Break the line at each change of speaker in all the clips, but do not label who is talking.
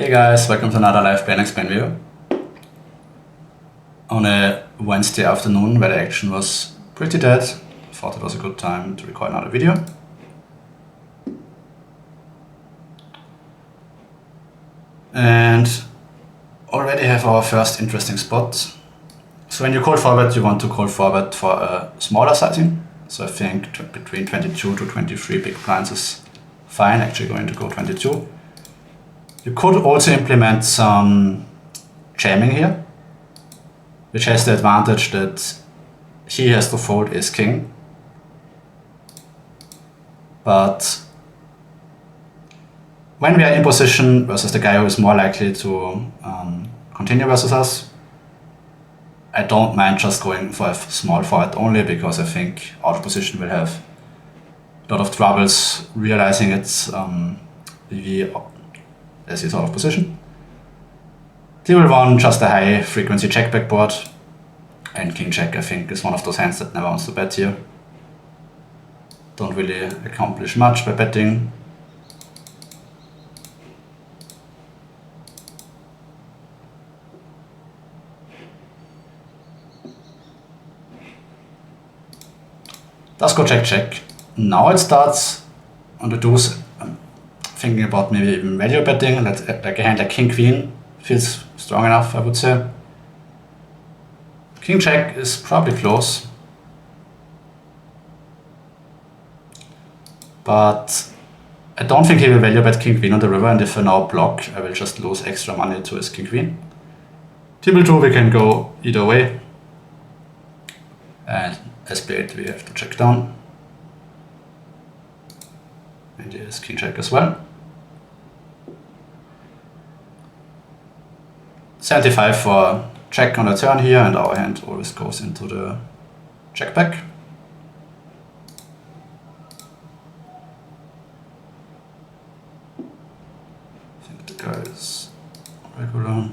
Hey guys, welcome to another live play-and-explain video. On a Wednesday afternoon where the action was pretty dead, I thought it was a good time to record another video. And already have our first interesting spot. So when you call forward, you want to call forward for a smaller sizing. So I think between 22 to 23 big blinds is fine, actually going to go 22. You could also implement some jamming here, which has the advantage that he has to fold ace king. But when we are in position versus the guy who is more likely to continue versus us, I don't mind just going for a small forward only, because I think out of position will have a lot of troubles realizing it's EV as he's out of position. Table 1, just a high frequency check back board, and king check I think is one of those hands that never wants to bet here. Don't really accomplish much by betting. Does go check check. Now it starts on the deuce. I'm thinking about maybe even value betting, like a hand like king queen feels strong enough, I would say. King check is probably close, but I don't think he will value bet king queen on the river, and if I now block, I will just lose extra money to his king queen. Table 2 we can go either way, and as played we have to check down, and here is king check as well. 75 for check on the turn here, and our hand always goes into the check back. I think the guy is regular,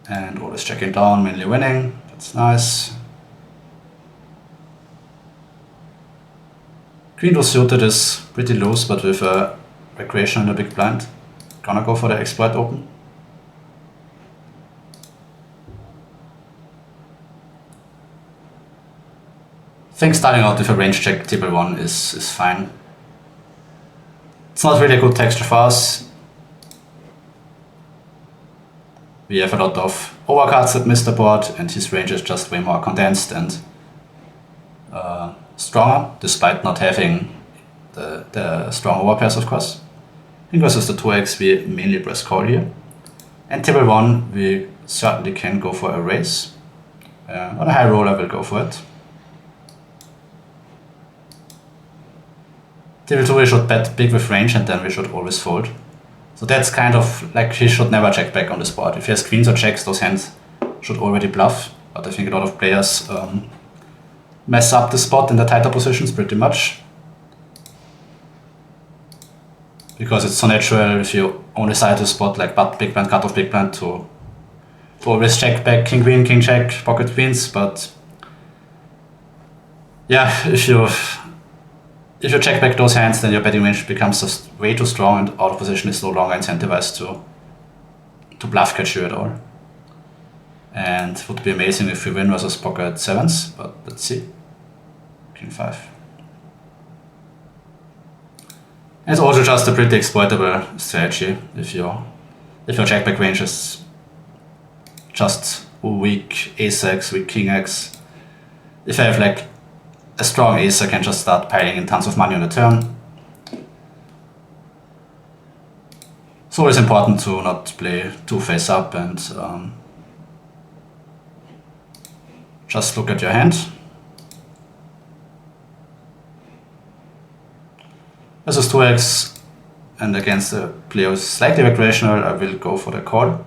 and always checking down, mainly winning. That's nice. Queen to suited is pretty loose, but with a recreation in the big blind, gonna go for the exploit open. I think starting out with a range check table 1 is fine. It's not really a good texture for us. We have a lot of overcards that miss the board, and his range is just way more condensed and stronger, despite not having the strong overpairs, of course. I think versus the 2x we mainly press call here. And table 1 we certainly can go for a raise. On a high roll I will go for it. Table 2 we should bet big with range, and then we should always fold. So that's kind of like he should never check back on this board. If he has queens or checks, those hands should already bluff. But I think a lot of players mess up the spot in the tighter positions pretty much, because it's so natural if you only side the spot like big blind, cut off big blind to always check back king queen, king check, pocket queens. But yeah, if you check back those hands, then your betting range becomes just way too strong, and out of position is no longer incentivized to bluff catch you at all. And it would be amazing if we win versus pocket 7s, but let's see. King 5. And it's also just a pretty exploitable strategy if your check back range is just weak ace-x, weak king-x. If I have like a strong ace, I can just start piling in tons of money on the turn. It's always important to not play too face up and just look at your hand. Versus 2x, and against the player who's slightly recreational, I will go for the call.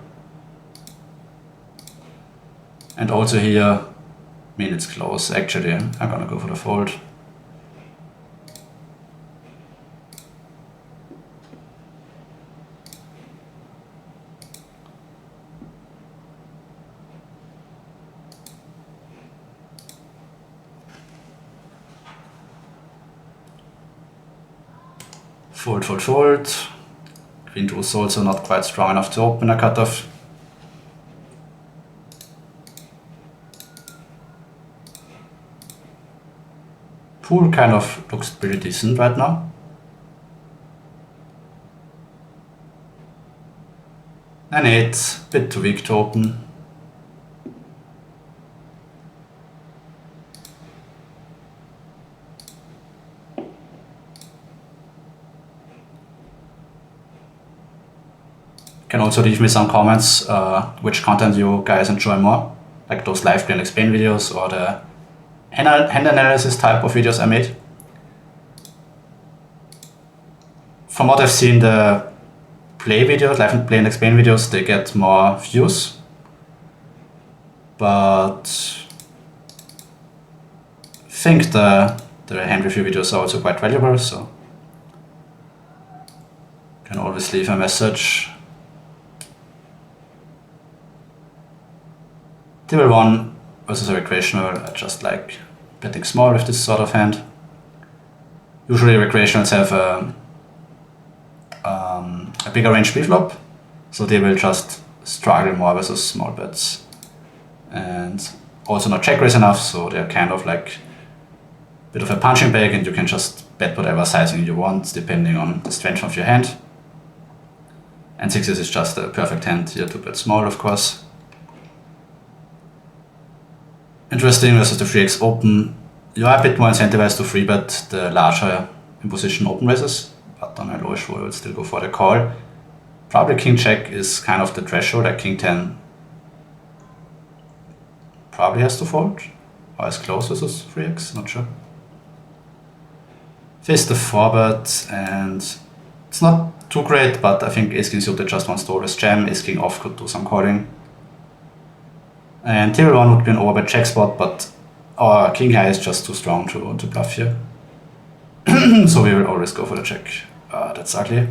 And also here, I mean it's close actually, I'm gonna go for the fold. Fold, fold, fold. Queen to is also not quite strong enough to open a cutoff. Pool kind of looks pretty decent right now. And 8, bit too weak to open. Can also leave me some comments which content you guys enjoy more, like those live play and explain videos or the hand analysis type of videos I made. From what I've seen, the play videos, live and play and explain videos, they get more views, but I think the hand review videos are also quite valuable, so can always leave a message. Table 1 versus a recreational, I just like betting small with this sort of hand. Usually recreationals have a bigger range pre-flop, so they will just struggle more versus small bets. And also not check raise enough, so they're kind of like a bit of a punching bag, and you can just bet whatever sizing you want depending on the strength of your hand. And 6s is just a perfect hand here to bet small, of course. Interesting versus the 3x open. You are a bit more incentivized to free bet the larger in position open raises, but on a lowish roll I would still go for the call. Probably king check is kind of the threshold, like king 10 probably has to fold, or is close versus 3x, not sure. Face the 4-bet, and it's not too great, but I think ace king suited just wants to always jam, ace king off could do some calling. And table 1 would be an overbet check spot, but our king high is just too strong to bluff here. So we will always go for the check. That's ugly.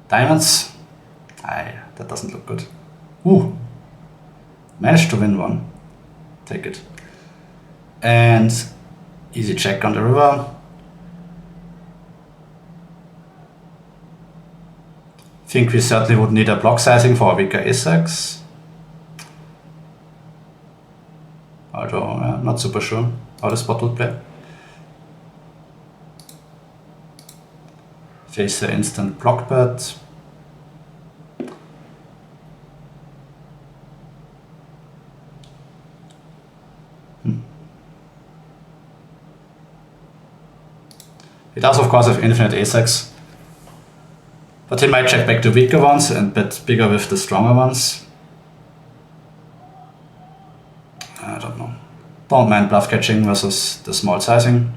Diamonds. Aye, that doesn't look good. Ooh. Managed to win one. Take it. And easy check on the river. Think we certainly would need a block sizing for a weaker ace-6. Although I'm not super sure how the spot would play. Face the instant block bet. He does of course have infinite ace-6. But he might check back the weaker ones and bet bigger with the stronger ones. I don't know. Don't mind bluff catching versus the small sizing.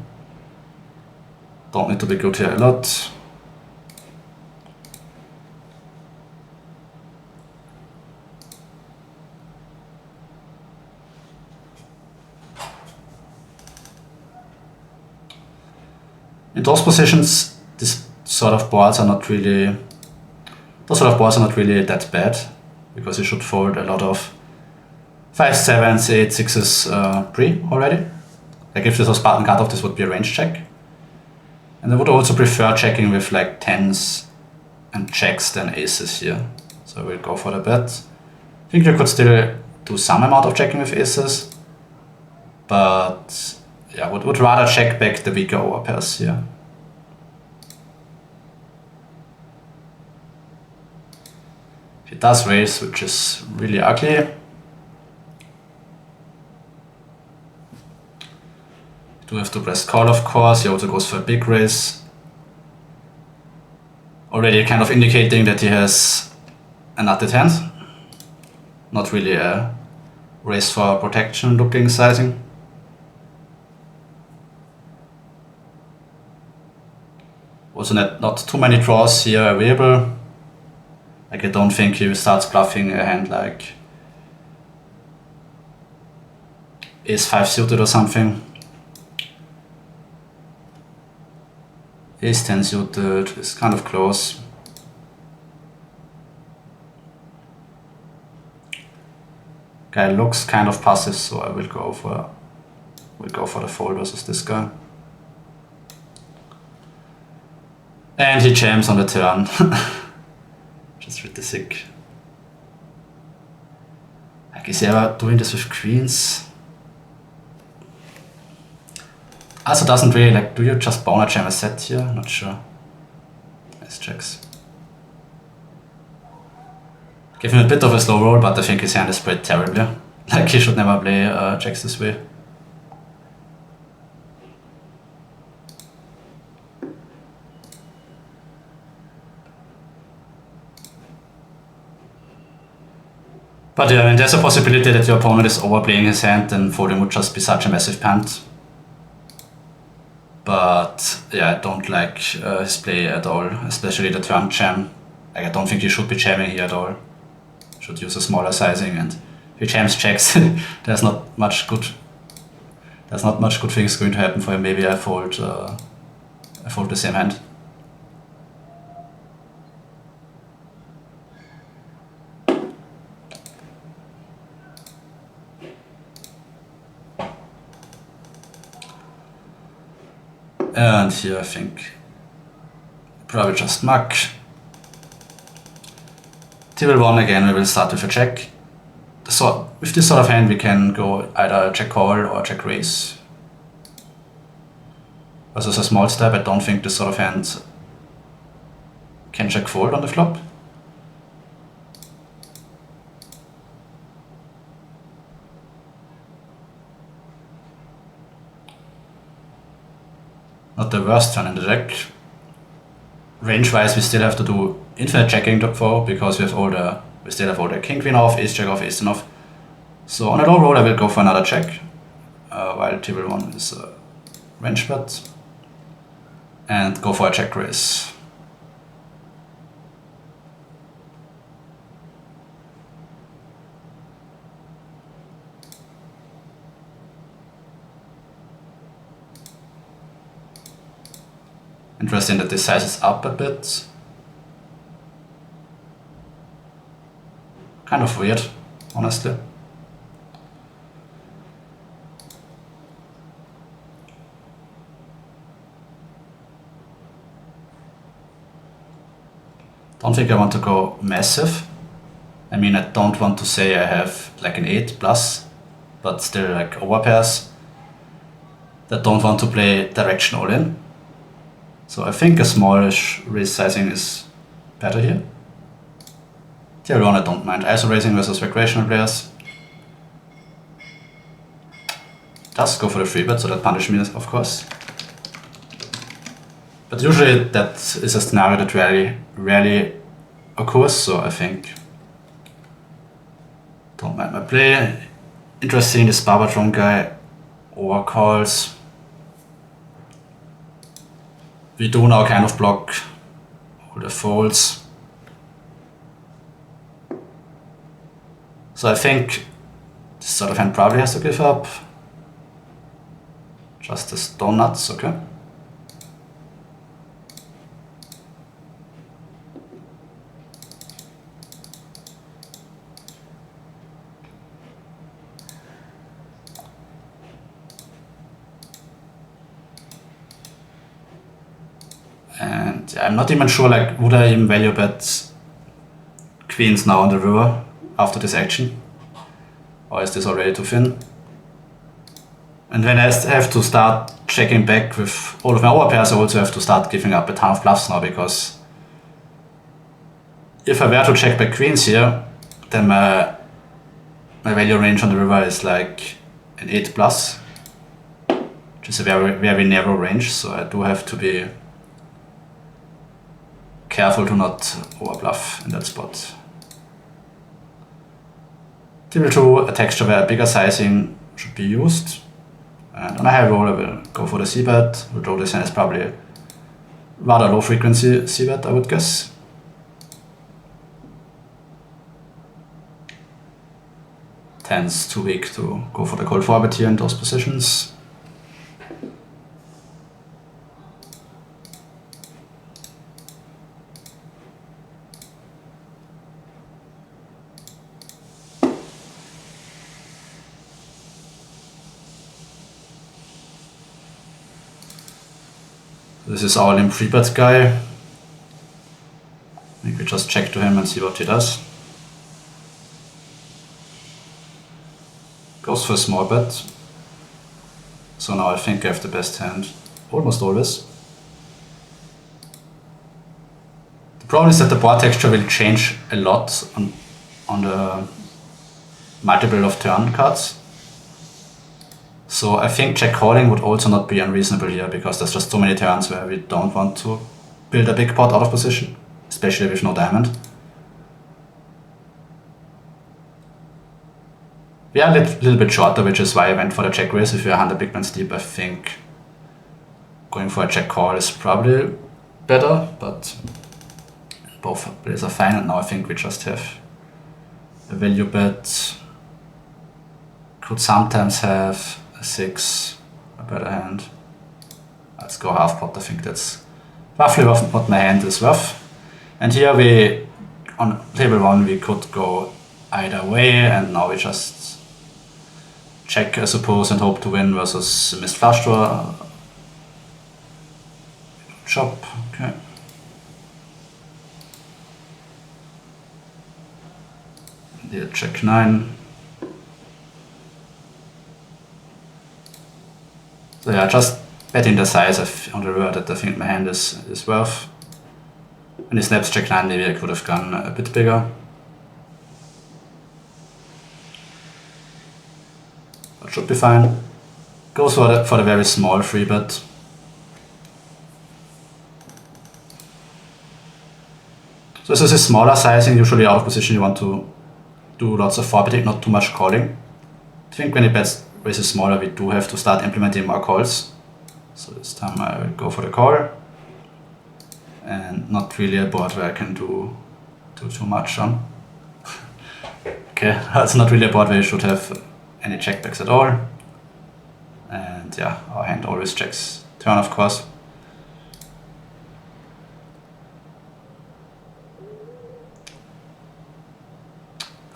Don't need to be good here a lot. In those positions, this sort of boards are not really that bad, because you should fold a lot of 5s, 7s, 8s, 6s pre already. Like if this was button cutoff, this would be a range check. And I would also prefer checking with like 10s and checks than aces here. So we'll go for the bet. I think you could still do some amount of checking with aces, but yeah, would rather check back the weaker overpairs here. He does raise, which is really ugly. Do have to press call, of course. He also goes for a big raise. Already kind of indicating that he has a nutted hand. Not really a raise for protection looking sizing. Also not too many draws here available. Like I don't think he starts bluffing a hand like ace-5 suited or something. Ace-10 suited is kind of close. Guy looks kind of passive, so I will go for the fold versus this guy. And he jams on the turn. Just really sick. Like, is he ever doing this with queens? Also doesn't really, like, do you just boner jam a set here? Not sure. Nice checks. Give him a bit of a slow roll, but I think his hand is played terribly. Like, he should never play checks this way. But yeah, I mean, there's a possibility that your opponent is overplaying his hand and folding would just be such a massive pant. But yeah, I don't like his play at all, especially the turn jam. Like, I don't think he should be jamming here at all. Should use a smaller sizing, and if he jams checks, there's not much good things going to happen for him. Maybe I fold the same hand. And here I think probably just muck. Table 1 again, we will start with a check. So with this sort of hand we can go either check call or check raise. Versus a small step, I don't think this sort of hand can check fold on the flop. Not the worst turn in the deck. Range-wise, we still have to do infinite checking for because we still have all the king queen off, ace jack off, ace ten off. So on a low roll, I will go for another check, while table 1 is a range bet, and go for a check raise. Interesting that this size is up a bit. Kind of weird, honestly. Don't think I want to go massive. I mean, I don't want to say I have like an 8 plus, but still like overpairs that don't want to play direction all in. So I think a smallish raise sizing is better here. Tier 1 I don't mind. ISO raising versus recreational players. Just go for the free bet, so that punishes me, of course. But usually that is a scenario that rarely occurs, so I think don't mind my play. Interesting, this Barbatron guy overcalls. We do now kind of block all the folds. So I think this sort of hand probably has to give up. Just the stone nuts, okay. And I'm not even sure, like, would I even value bet queens now on the river after this action? Or is this already too thin? And when I have to start checking back with all of my overpairs, I also have to start giving up a ton of bluffs now, because if I were to check back queens here, then my value range on the river is like an 8 plus, which is a very, very narrow range, so I do have to be careful to not overbluff in that spot. Table 2, a texture where a bigger sizing should be used. And on a high roll I will go for the c-bet, although this hand is probably rather low frequency c-bet, I would guess. Tens too weak to go for the cold forward here in those positions. This is our limp 3-bet guy. I think we just check to him and see what he does. Goes for a small bet. So now I think I have the best hand, almost always. The problem is that the board texture will change a lot on the multiple of turn cards. So I think check calling would also not be unreasonable here, because there's just so many turns where we don't want to build a big pot out of position, especially with no diamond. We are a little bit shorter, which is why I went for the check raise. If you're 100 big blinds deep, I think going for a check call is probably better, but both plays are fine, and now I think we just have a value bet. Could sometimes have a 6, a better hand. Let's go half pot. I think that's roughly what my hand is worth. And here we, on table 1, we could go either way, and now we just check, I suppose, and hope to win versus missed flush draw. Chop, okay. Here check 9. So yeah, just betting the size on the river that I think my hand is worth. When he snaps check 9, maybe I could have gone a bit bigger. That should be fine. Goes for the very small free bet. So this is a smaller sizing, usually out of position you want to do lots of 4-betting, not too much calling. I think when he bets raises smaller, we do have to start implementing more calls. So this time I will go for the call. And not really a board where I can do too much on. Okay, that's not really a board where you should have any checkbacks at all. And yeah, our hand always checks turn, of course.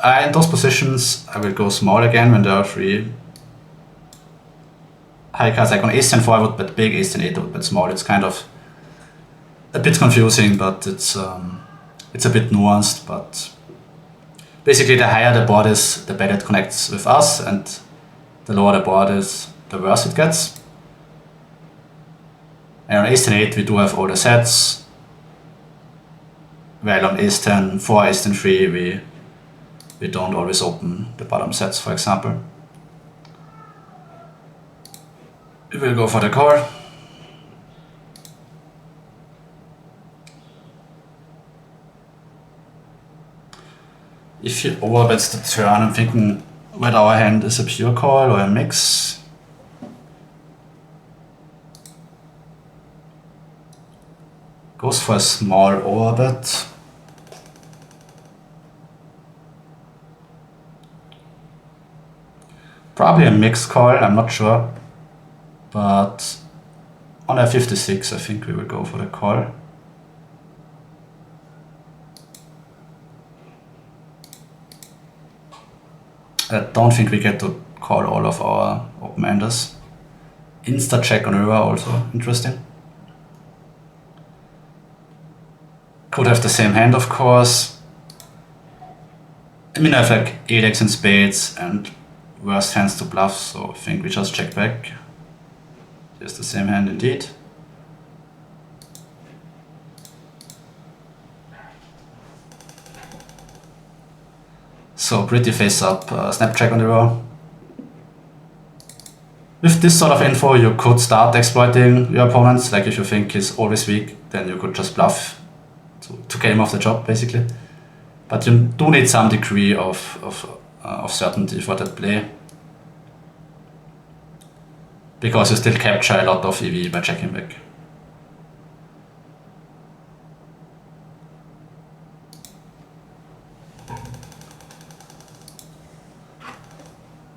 In those positions, I will go small again when there are 3 high cards. Like on ace-10 4 I would bet big, ace-10 8 I would bet small. It's kind of a bit confusing, but it's a bit nuanced. But basically, the higher the board is, the better it connects with us, and the lower the board is, the worse it gets. And on ace-10 8 we do have all the sets, while on ace-10 4, ace-10 3 we don't always open the bottom sets, for example. We will go for the call. If he overbets the turn, I'm thinking whether our hand is a pure call or a mix. Goes for a small overbet. Probably a mixed call, I'm not sure. But on a 56, I think we will go for the call. I don't think we get to call all of our open-enders. Insta check on river also interesting. Could have the same hand, of course. I mean, I have like 8x in spades and worst hands to bluff, so I think we just check back. Here's the same hand indeed. So pretty face up, snap check on the row. With this sort of info, you could start exploiting your opponents. Like if you think he's always weak, then you could just bluff to get him off the job, basically. But you do need some degree of certainty for that play, because you still capture a lot of EV by checking back.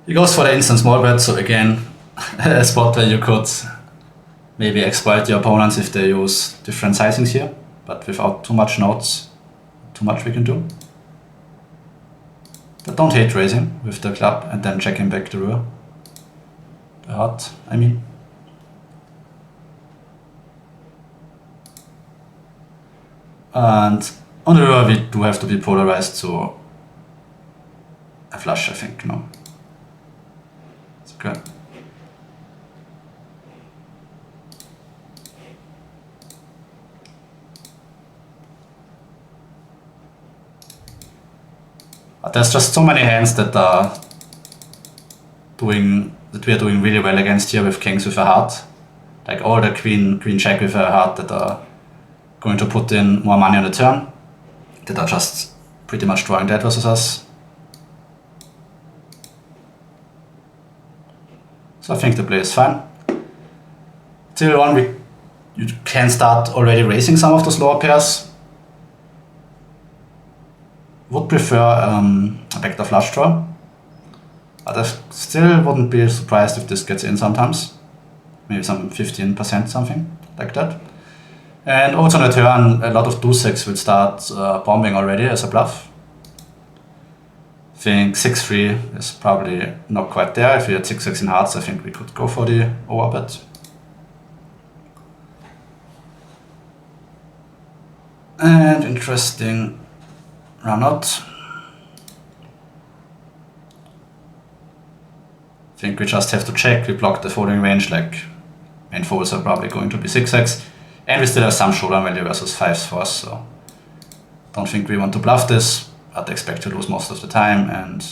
He goes for the instant small bet, so again, a spot where you could maybe exploit your opponents if they use different sizings here, but without too much notes, too much we can do. But don't hate raising with the club and then checking back the river. The heart, I mean. And On the river, we do have to be polarized to a flush, I think, no? It's okay. But there's just so many hands that we are doing really well against here with kings with a heart. Like all the queen check with a heart that are going to put in more money on the turn, that are just pretty much drawing dead versus us. So I think the play is fine. Till one, you can start already raising some of those lower pairs. Would prefer a backdoor flush draw, but I still wouldn't be surprised if this gets in sometimes. Maybe some 15%, something like that. And also on the turn, a lot of deuce-6 will start bombing already as a bluff. I think 6-3 is probably not quite there. If we had 6-6 in hearts, I think we could go for the overbet. And interesting run out. I think we just have to check. We block the folding range, like main folds are probably going to be 6x. And we still have some showdown value versus 5s for us, so don't think we want to bluff this, but expect to lose most of the time. And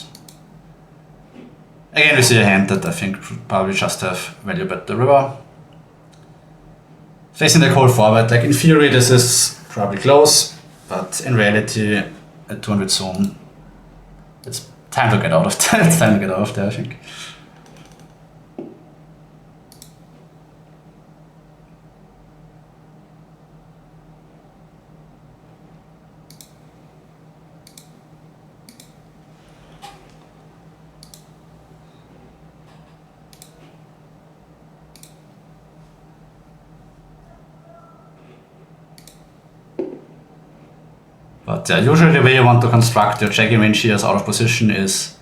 again, we see a hand that I think should probably just have value bet the river. Facing the call forward, like in theory this is probably close, but in reality at 200 zone, it's time to get out of there. It's time to get out of there, I think. But usually the way you want to construct your checking range here as out of position is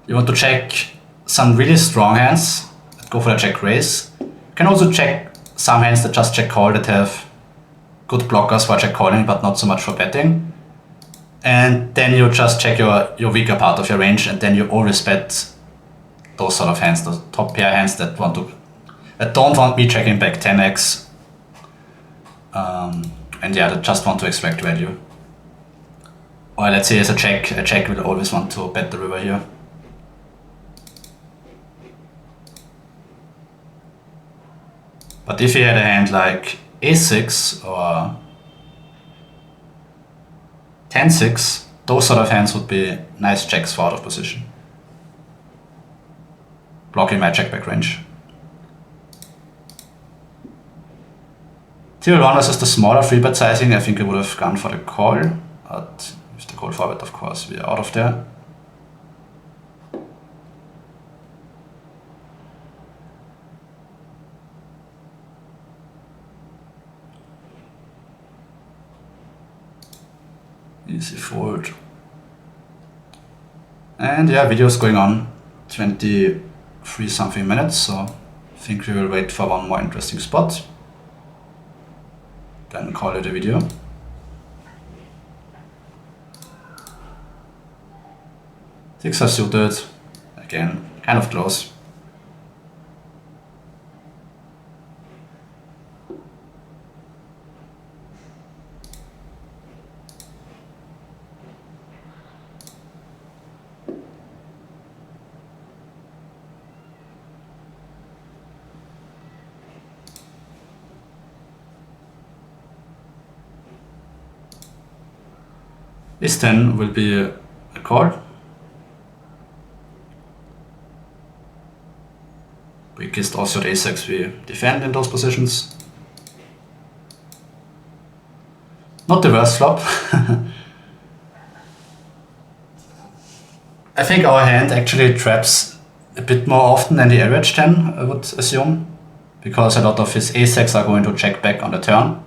you want to check some really strong hands that go for the check raise. You can also check some hands that just check call that have good blockers for check calling but not so much for betting. And then you just check your weaker part of your range, and then you always bet those sort of hands, those top pair hands that don't want me checking back 10x. And yeah, that just want to extract value. Or let's say as a check will always want to bet the river here. But if you had a hand like a6 or 10-6, those sort of hands would be nice checks for out of position, blocking my check back range. Tier 1 versus the smaller free bet sizing, I think I would have gone for the call, but with the call forward, of course, we are out of there. Easy fold. And yeah, video is going on 23 something minutes, so I think we will wait for one more interesting spot, then call it a video. Six are suited, again, kind of close. This 10 will be a call. Weakest also the a6 we defend in those positions. Not the worst flop. I think our hand actually traps a bit more often than the average 10, I would assume, because a lot of his a6 are going to check back on the turn,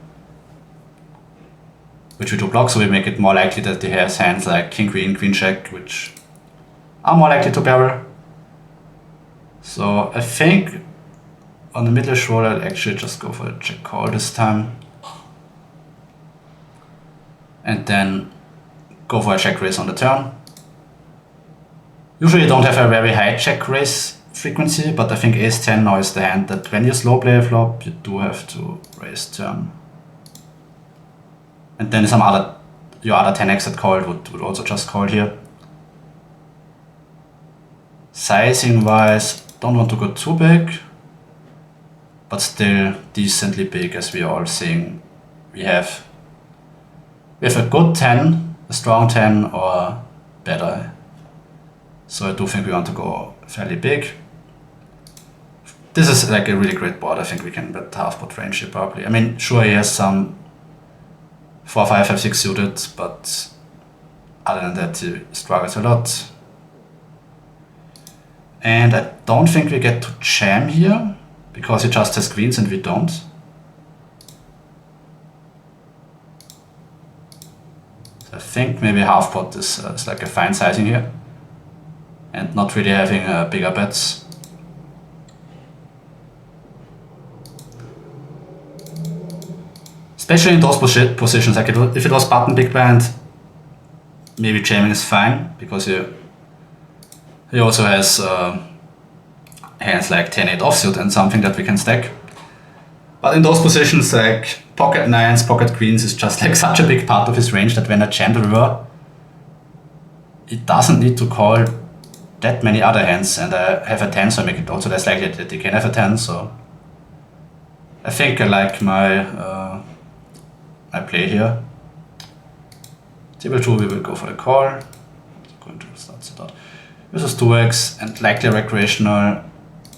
which we do block, so we make it more likely that he has hands like king, queen check, which are more likely to barrel. So I think on the middle roll I'll actually just go for a check call this time. and then go for a check raise on the turn. Usually you don't have a very high check raise frequency, but I think ace-10 now is the hand that when you slow play a flop, you do have to raise turn. And then your other 10x that called would also just call here. Sizing wise, don't want to go too big, but still decently big, as we are all seeing. We have a good 10, a strong 10, or better. So I do think we want to go fairly big. This is like a really great board. I think we can bet half pot range here probably. I mean, sure, he has some 4, 5, 5, 6 suited, but other than that, he struggles a lot. And I don't think we get to jam here, because he just has queens and we don't. So I think maybe half pot is like a fine sizing here, and not really having bigger bets. Especially in those positions, like if it was button big blind, maybe jamming is fine, because he also has hands like 10-8 offsuit and something that we can stack. But in those positions, like pocket nines, pocket queens is just like such a big part of his range that when I jam the river, it doesn't need to call that many other hands, and I have a 10, so I make it also less likely that he can have a 10, so I think I like my play here. Table 2, we will go for the call. I'm going to start it out. This is 2x and likely recreational.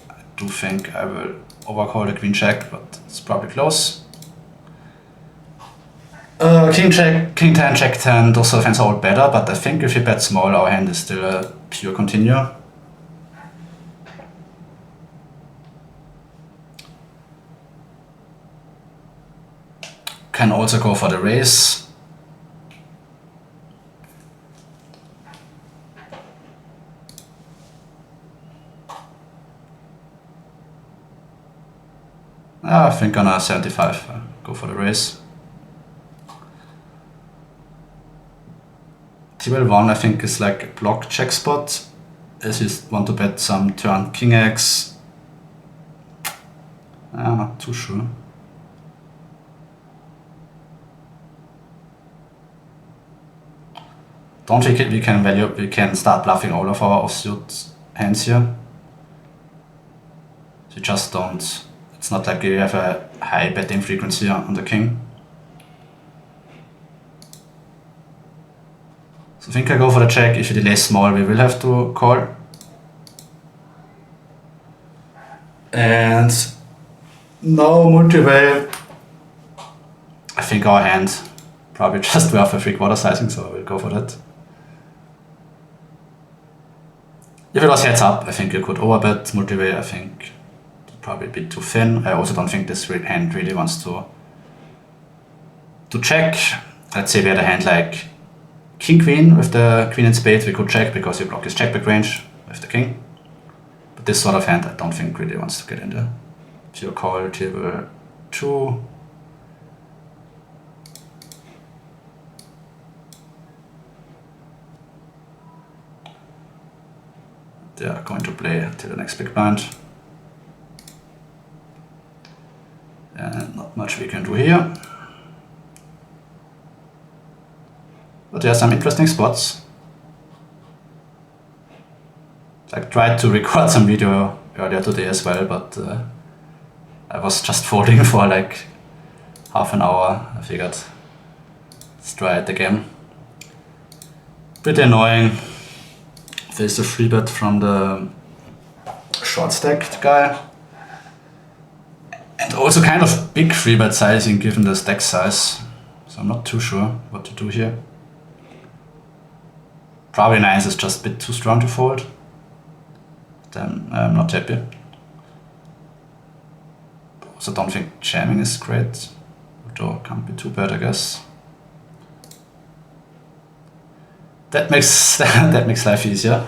I do think I will overcall the queen check, but it's probably close. King check, king 10, jack 10, those sort of hands are all better, but I think if we bet small, our hand is still a pure continue. Can also go for the raise. I think on a 75, go for the raise. Table 1 I think is like a block check spot, as you want to bet some turn king x. I'm not too sure. Don't think we can start bluffing all of our offsuit hands here. You just don't. It's not like you have a high betting frequency on the king. So I think I go for the check. If you delay small, we will have to call. And no multi-way. I think our hand probably just worth a 3/4 sizing, so I will go for that. If it was heads up, I think you could overbet. Multi-way, I think probably a bit too thin. I also don't think this hand really wants to check. Let's say we had a hand like king queen with the queen and spade, we could check because you block his check back range with the king. But this sort of hand I don't think really wants to get in there. Pure call, table 2. They are going to play till the next big blind. And not much we can do here. But there are some interesting spots. I tried to record some video earlier today as well, but I was just folding for like half an hour. I figured let's try it again. Pretty annoying. There's a free bet from the short stacked guy. And also kind of big free bet sizing given the stack size. So I'm not too sure what to do here. Probably 9s is just a bit too strong to fold. Then I'm not happy. Also don't think jamming is great. Although can't be too bad, I guess. That makes that makes life easier.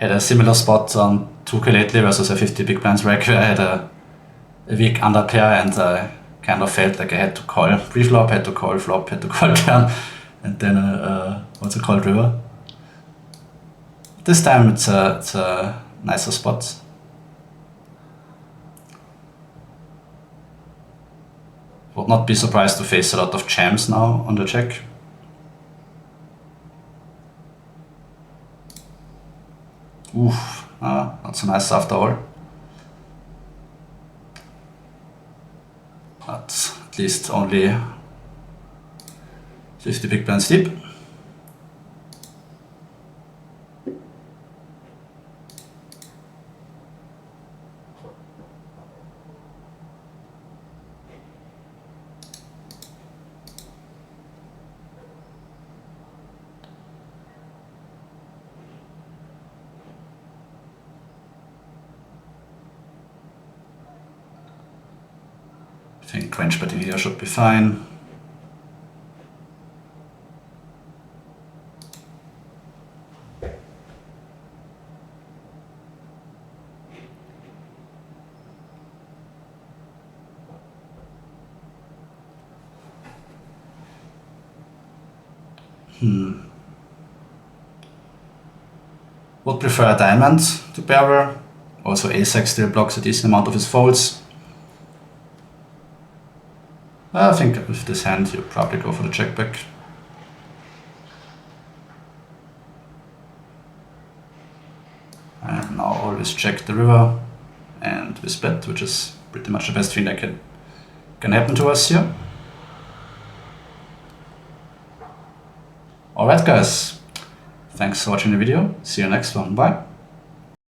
had a similar spot on 2K lately versus a 50 big blinds reg where I had a weak under pair and I kind of felt like I had to call pre-flop, had to call flop, had to call turn, and then also called river. This time it's a nicer spot. Would not be surprised to face a lot of jams now on the check. Oof, not so nice after all. But at least only 50 big blinds deep. I think range betting here should be fine. Would prefer a diamond to barrel. Also ace-X still blocks a decent amount of his folds. I think with this hand you probably go for the check back. And now always check the river and this bet, which is pretty much the best thing that can happen to us here. Alright guys, thanks for watching the video, see you next one, bye.